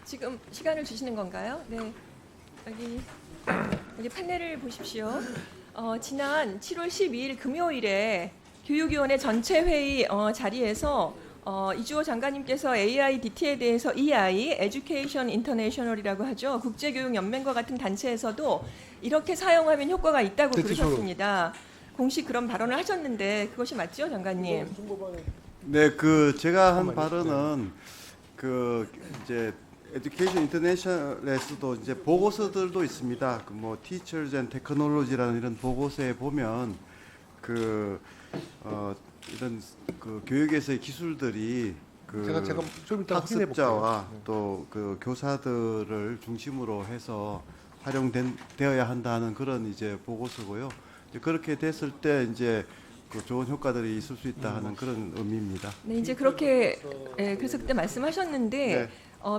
지금 시간을 주시는 건가요? 네. 여기 판넬을 보십시오. 지난 7월 12일 금요일에 교육위원회 전체 회의 자리에서 이주호 장관님께서 AIDT에 대해서 EI, Education International이라고 하죠. 국제교육연맹과 같은 단체에서도 이렇게 사용하면 효과가 있다고 그러셨습니다. 공식 그런 발언을 하셨는데 그것이 맞죠, 장관님? 네, 제가 한 발언은 이제 에듀케이션 인터내셔널에서도 이제 보고서들도 있습니다. 뭐 Teachers and Technology라는 이런 보고서에 보면 이런 교육에서의 기술들이 제가 좀 이따 확인해 학습자와 볼게요. 또 교사들을 중심으로 해서 활용되어야 한다는 그런 이제 보고서고요. 이제 그렇게 됐을 때 이제 좋은 효과들이 있을 수 있다 하는 그런 의미입니다. 네, 이제 그렇게 그래서 그때 말씀하셨는데 네.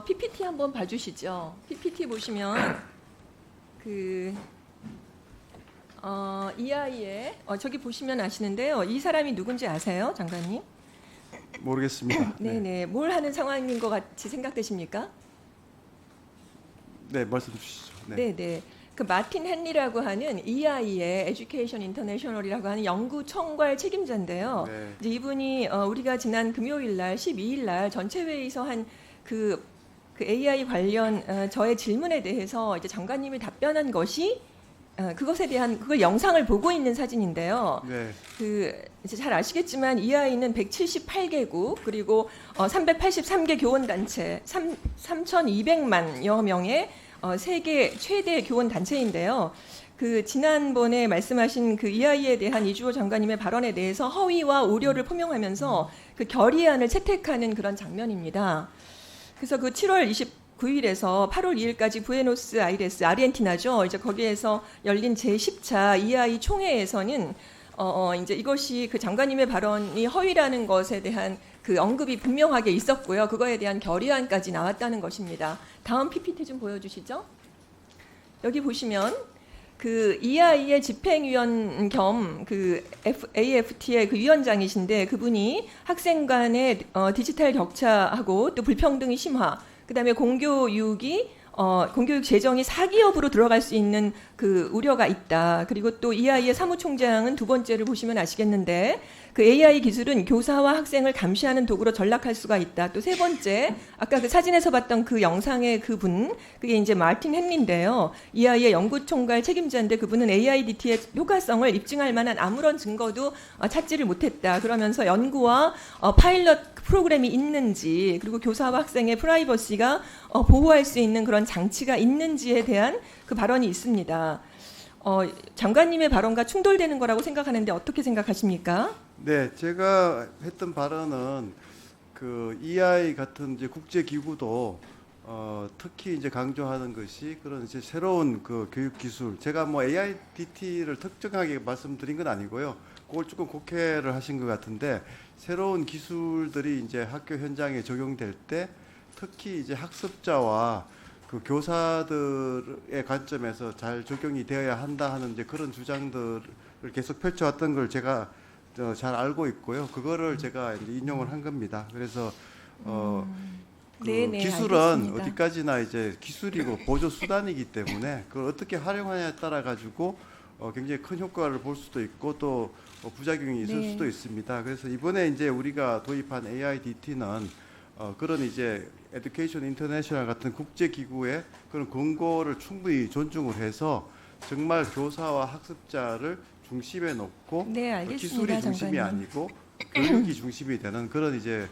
PPT 한번 봐주시죠. PPT 보시면 EI에 저기 보시면 아시는데요. 이 사람이 누군지 아세요, 장관님? 모르겠습니다. 네네. 뭘 하는 상황인 것 같이 생각되십니까? 네, 말씀 주시죠. 네. 네네. 그 마틴 헨리라고 하는 EI의 Education International이라고 하는 연구 총괄 책임자인데요. 네. 이제 이분이 우리가 지난 금요일 날 12일 날 전체 회의에서 한 그 AI 관련 저의 질문에 대해서 이제 장관님이 답변한 것이 그것에 대한 그걸 영상을 보고 있는 사진인데요. 네. 이제 잘 아시겠지만 EI는 178개국 그리고 383개 교원 단체 3,200만여 명의 세계 최대 교원 단체인데요. 지난번에 말씀하신 EI에 대한 이주호 장관님의 발언에 대해서 허위와 우려를 표명하면서 결의안을 채택하는 그런 장면입니다. 그래서 7월 29일에서 8월 2일까지 부에노스아이레스 아르헨티나죠. 이제 거기에서 열린 제10차 EI 총회에서는 이제 이것이 장관님의 발언이 허위라는 것에 대한 언급이 분명하게 있었고요. 그거에 대한 결의안까지 나왔다는 것입니다. 다음 PPT 좀 보여주시죠. 여기 보시면 EI의 집행위원 겸 AFT의 위원장이신데 그분이 학생 간의 디지털 격차하고 또 불평등의 심화, 그다음에 공교육 재정이 사기업으로 들어갈 수 있는 우려가 있다. 그리고 또 EI의 사무총장은 두 번째를 보시면 아시겠는데 AI 기술은 교사와 학생을 감시하는 도구로 전락할 수가 있다. 또 세 번째, 아까 사진에서 봤던 영상의 그분, 그게 이제 마틴 헨리인데요. EI의 연구총괄 책임자인데 그분은 AIDT의 효과성을 입증할 만한 아무런 증거도 찾지를 못했다. 그러면서 연구와 파일럿 프로그램이 있는지, 그리고 교사와 학생의 프라이버시가 보호할 수 있는 그런 장치가 있는지에 대한 발언이 있습니다. 장관님의 발언과 충돌되는 거라고 생각하는데 어떻게 생각하십니까? 네, 제가 했던 발언은 EI 같은 이제 국제 기구도 특히 이제 강조하는 것이 그런 이제 새로운 교육 기술. 제가 뭐 AIDT를 특정하게 말씀드린 건 아니고요. 그걸 조금 곡해를 하신 것 같은데 새로운 기술들이 이제 학교 현장에 적용될 때 특히 이제 학습자와 교사들의 관점에서 잘 적용이 되어야 한다 하는 이제 그런 주장들을 계속 펼쳐왔던 걸 제가 잘 알고 있고요. 그거를 제가 이제 인용을 한 겁니다. 그래서 네네, 기술은 알겠습니다. 어디까지나 이제 기술이고 보조 수단이기 때문에 그걸 어떻게 활용하냐에 따라 가지고 굉장히 큰 효과를 볼 수도 있고 또 부작용이 있을 네. 수도 있습니다. 그래서 이번에 이제 우리가 도입한 AIDT는 그런 이제 에듀케이션 인터내셔널 같은 국제 기구의 그런 권고를 충분히 존중을 해서 정말 교사와 학습자를 중심에 놓고 네, 알겠습니다, 기술이 중심이 장관님. 아니고 교육이 중심이 되는 그런 이제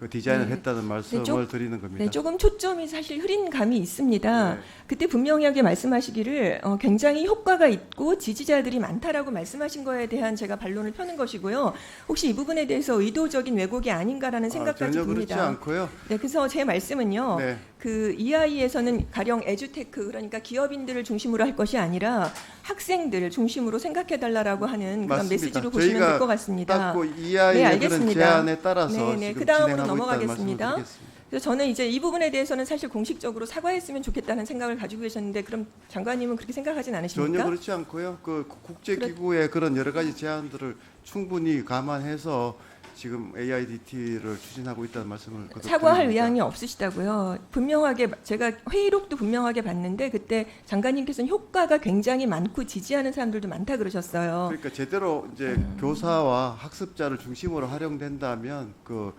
디자인을 네. 했다는 말씀을 드리는 겁니다. 네, 조금 초점이 사실 흐린 감이 있습니다. 네. 그때 분명하게 말씀하시기를 굉장히 효과가 있고 지지자들이 많다라고 말씀하신 거에 대한 제가 반론을 펴는 것이고요. 혹시 이 부분에 대해서 의도적인 왜곡이 아닌가라는 생각까지 전혀 그렇지 듭니다. 않고요. 네, 그래서 제 말씀은요. 네. EI에서는 가령 에듀테크, 그러니까 기업인들을 중심으로 할 것이 아니라 학생들을 중심으로 생각해달라고 하는 그런 맞습니다. 메시지로 보시면 될 것 같습니다. 딱 네, EI의 그런 알겠습니다. 제안에 따라서 네네, 지금 그다음으로 진행하고 있다는 넘어가겠습니다. 말씀을 드리겠습니다. 그래서 저는 이제 이 부분에 대해서는 사실 공식적으로 사과했으면 좋겠다는 생각을 가지고 계셨는데 그럼 장관님은 그렇게 생각하진 않으십니까? 전혀 그렇지 않고요. 국제 기구의 그런 여러 가지 제안들을 충분히 감안해서 지금 AIDT를 추진하고 있다는 말씀을 거듭 사과할 드립니다. 의향이 없으시다고요. 분명하게 제가 회의록도 분명하게 봤는데 그때 장관님께서는 효과가 굉장히 많고 지지하는 사람들도 많다 그러셨어요. 그러니까 제대로 이제 교사와 학습자를 중심으로 활용된다면 그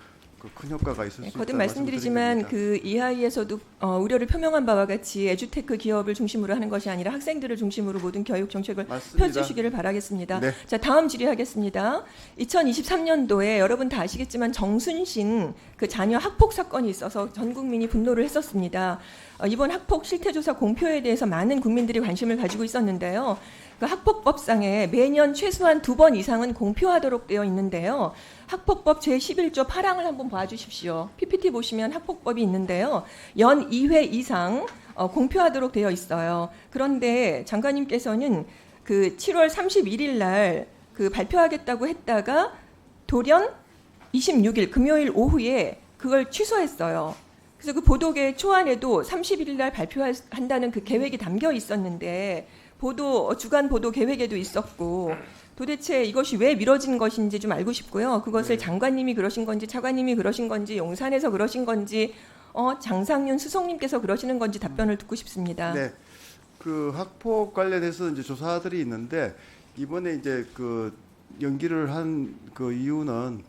큰 효과가 있을 수 있다는 거듭 말씀을 말씀드리지만 드립니다. 그 이하이에서도 우려를 표명한 바와 같이 에듀테크 기업을 중심으로 하는 것이 아니라 학생들을 중심으로 모든 교육 정책을 맞습니다. 펴주시기를 바라겠습니다. 네. 자, 다음 질의하겠습니다. 2023년도에 여러분 다 아시겠지만 정순신 그 자녀 학폭 사건이 있어서 전 국민이 분노를 했었습니다. 이번 학폭 실태조사 공표에 대해서 많은 국민들이 관심을 가지고 있었는데요. 그 학폭법상에 매년 최소한 2번 이상은 공표하도록 되어 있는데요. 학폭법 제11조 8항을 한번 봐주십시오. PPT 보시면 학폭법이 있는데요. 연 2회 이상 공표하도록 되어 있어요. 그런데 장관님께서는 그 7월 31일 날 그 발표하겠다고 했다가 돌연 26일 금요일 오후에 그걸 취소했어요. 그래서 그 보도계 초안에도 31일 날 발표한다는 그 계획이 담겨 있었는데 주간 보도 계획에도 있었고 도대체 이것이 왜 미뤄진 것인지 좀 알고 싶고요. 그것을 네. 장관님이 그러신 건지 차관님이 그러신 건지 용산에서 그러신 건지 장상윤 수석님께서 그러시는 건지 답변을 듣고 싶습니다. 네, 그 학폭 관련해서 이제 조사들이 있는데 이번에 이제 그 연기를 한 그 이유는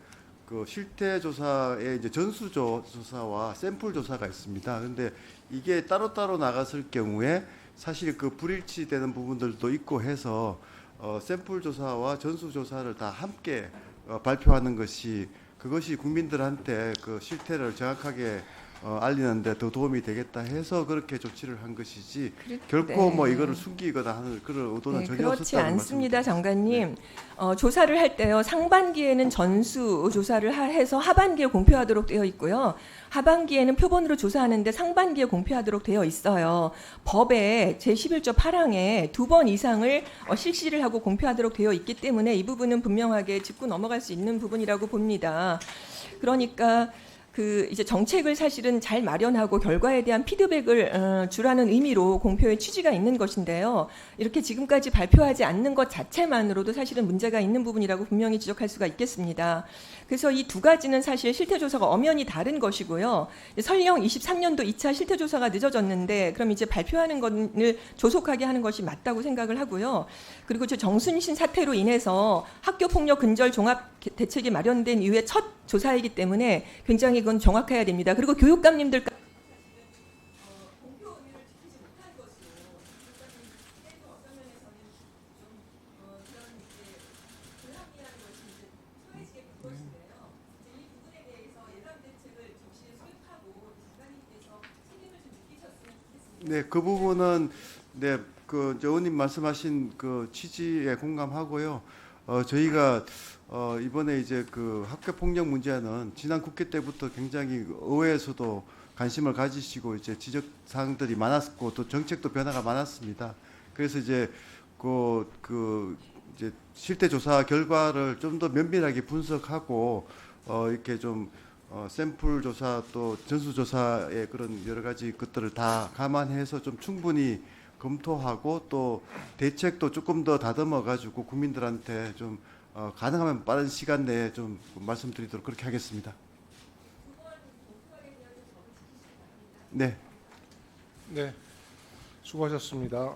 그 실태 조사에 이제 전수 조사와 샘플 조사가 있습니다. 그런데 이게 따로따로 나갔을 경우에 사실 그 불일치되는 부분들도 있고 해서 샘플 조사와 전수 조사를 다 함께 발표하는 그것이 국민들한테 그 실태를 정확하게 알리는데 더 도움이 되겠다 해서 그렇게 조치를 한 것이지 결코 네. 뭐 이거를 숨기거나 하는 그런 의도는 전혀 그렇지 없었다는 않습니다, 말씀입니다. 장관님. 조사를 할 때요. 상반기에는 전수 조사를 해서 하반기에 공표하도록 되어 있고요. 하반기에는 표본으로 조사하는데 상반기에 공표하도록 되어 있어요. 법에 제11조 8항에 2번 이상을 실시를 하고 공표하도록 되어 있기 때문에 이 부분은 분명하게 짚고 넘어갈 수 있는 부분이라고 봅니다. 그러니까 그 이제 정책을 사실은 잘 마련하고 결과에 대한 피드백을 주라는 의미로 공표의 취지가 있는 것인데요. 이렇게 지금까지 발표하지 않는 것 자체만으로도 사실은 문제가 있는 부분이라고 분명히 지적할 수가 있겠습니다. 그래서 이 두 가지는 사실 실태조사가 엄연히 다른 것이고요. 설령 23년도 2차 실태조사가 늦어졌는데 그럼 이제 발표하는 것을 조속하게 하는 것이 맞다고 생각을 하고요. 그리고 저 정순신 사태로 인해서 학교폭력 근절 종합 대책이 마련된 이후에 첫 조사이기 때문에 굉장히 그건 정확해야 됩니다. 그리고 교육감님들 네, 그 부분은 네, 그 이제 의원님 말씀하신 그 취지에 공감하고요. 저희가 이번에 이제 그 학교 폭력 문제는 지난 국회 때부터 굉장히 의회에서도 관심을 가지시고 이제 지적 사항들이 많았고 또 정책도 변화가 많았습니다. 그래서 이제 이제 실태 조사 결과를 좀 더 면밀하게 분석하고 이렇게 좀 샘플 조사 또 전수 조사의 그런 여러 가지 것들을 다 감안해서 좀 충분히 검토하고 또 대책도 조금 더 다듬어 가지고 국민들한테 좀 가능하면 빠른 시간 내에 좀 말씀드리도록 그렇게 하겠습니다. 네. 네, 수고하셨습니다.